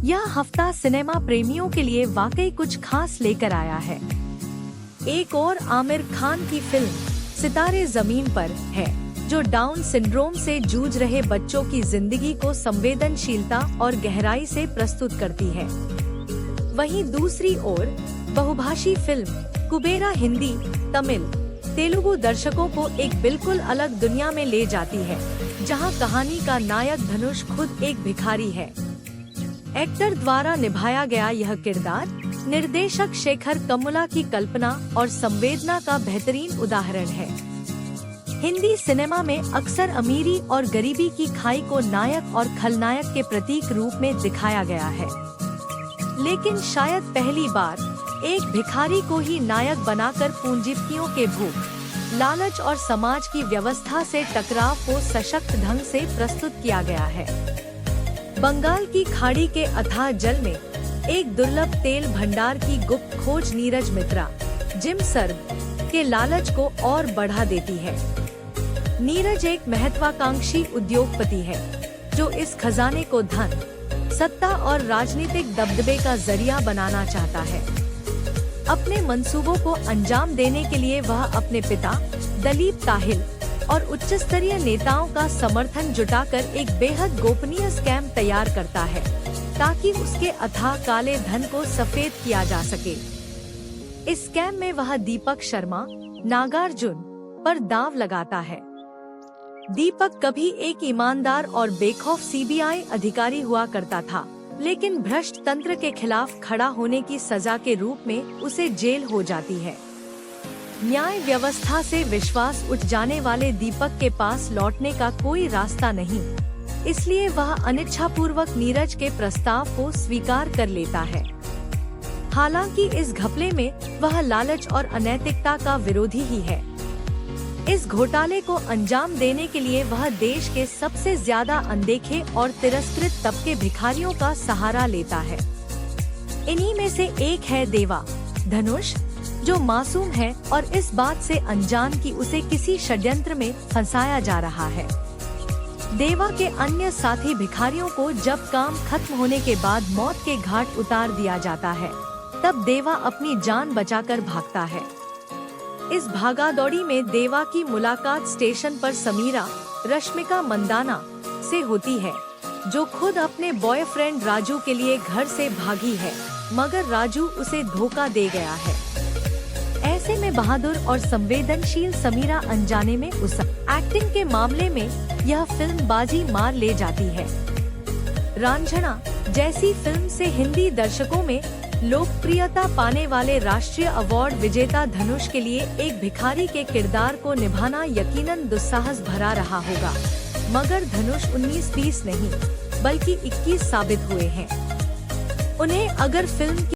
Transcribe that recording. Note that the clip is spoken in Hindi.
यह हफ्ता सिनेमा प्रेमियों के लिए वाकई कुछ खास लेकर आया है। एक और आमिर खान की फिल्म सितारे जमीन पर है, जो डाउन सिंड्रोम से जूझ रहे बच्चों की जिंदगी को संवेदनशीलता और गहराई से प्रस्तुत करती है। वहीं दूसरी ओर बहुभाषी फिल्म कुबेरा हिंदी, तमिल, तेलुगु दर्शकों को एक बिल्कुल अलग दुनिया में ले जाती है, जहां कहानी का नायक धनुष खुद एक भिखारी है। एक्टर द्वारा निभाया गया यह किरदार निर्देशक शेखर कम्मुला की कल्पना और संवेदना का बेहतरीन उदाहरण है। हिंदी सिनेमा में अक्सर अमीरी और गरीबी की खाई को नायक और खलनायक के प्रतीक रूप में दिखाया गया है, लेकिन शायद पहली बार एक भिखारी को ही नायक बनाकर पूंजीपतियों के भूख, लालच और समाज की व्यवस्था से टकराव को सशक्त ढंग से प्रस्तुत किया गया है। बंगाल की खाड़ी के अथाह जल में एक दुर्लभ तेल भंडार की गुप्त खोज नीरज मित्रा, जिम सर्व के लालच को और बढ़ा देती है। नीरज एक महत्वाकांक्षी उद्योगपति है, जो इस खजाने को धन, सत्ता और राजनीतिक दबदबे का जरिया बनाना चाहता है। अपने मंसूबों को अंजाम देने के लिए वह अपने पिता दलीप ताहिल और उच्च स्तरीय नेताओं का समर्थन जुटाकर एक बेहद गोपनीय स्कैम तैयार करता है, ताकि उसके अथाह काले धन को सफेद किया जा सके। इस स्कैम में वह दीपक शर्मा, नागार्जुन पर दांव लगाता है। दीपक कभी एक ईमानदार और बेखौफ सीबीआई अधिकारी हुआ करता था, लेकिन भ्रष्ट तंत्र के खिलाफ खड़ा होने की सजा के रूप में उसे जेल हो जाती है। न्याय व्यवस्था से विश्वास उठ जाने वाले दीपक के पास लौटने का कोई रास्ता नहीं, इसलिए वह अनिच्छापूर्वक नीरज के प्रस्ताव को स्वीकार कर लेता है। हालांकि इस घपले में वह लालच और अनैतिकता का विरोधी ही है। इस घोटाले को अंजाम देने के लिए वह देश के सबसे ज्यादा अनदेखे और तिरस्कृत तबके भिखारियों का सहारा लेता है। इन्हीं में से एक है देवा, धनुष, जो मासूम है और इस बात से अनजान कि उसे किसी षड्यंत्र में फंसाया जा रहा है। देवा के अन्य साथी भिखारियों को जब काम खत्म होने के बाद मौत के घाट उतार दिया जाता है, तब देवा अपनी जान बचाकर भागता है। इस भागादौड़ी में देवा की मुलाकात स्टेशन पर समीरा, रश्मिका मंदाना से होती है, जो खुद अपने बॉयफ्रेंड राजू के लिए घर से भागी है, मगर राजू उसे धोखा दे गया है। ऐसे में बहादुर और संवेदनशील समीरा अनजाने में उस एक्टिंग के मामले में यह फिल्म बाजी मार ले जाती है। रांझना जैसी फिल्म से हिंदी दर्शकों में लोकप्रियता पाने वाले राष्ट्रीय अवार्ड विजेता धनुष के लिए एक भिखारी के किरदार को निभाना यकीनन दुस्साहस भरा रहा होगा, मगर धनुष 19-20 नहीं बल्कि 21 साबित हुए हैं। उन्हें अगर फिल्म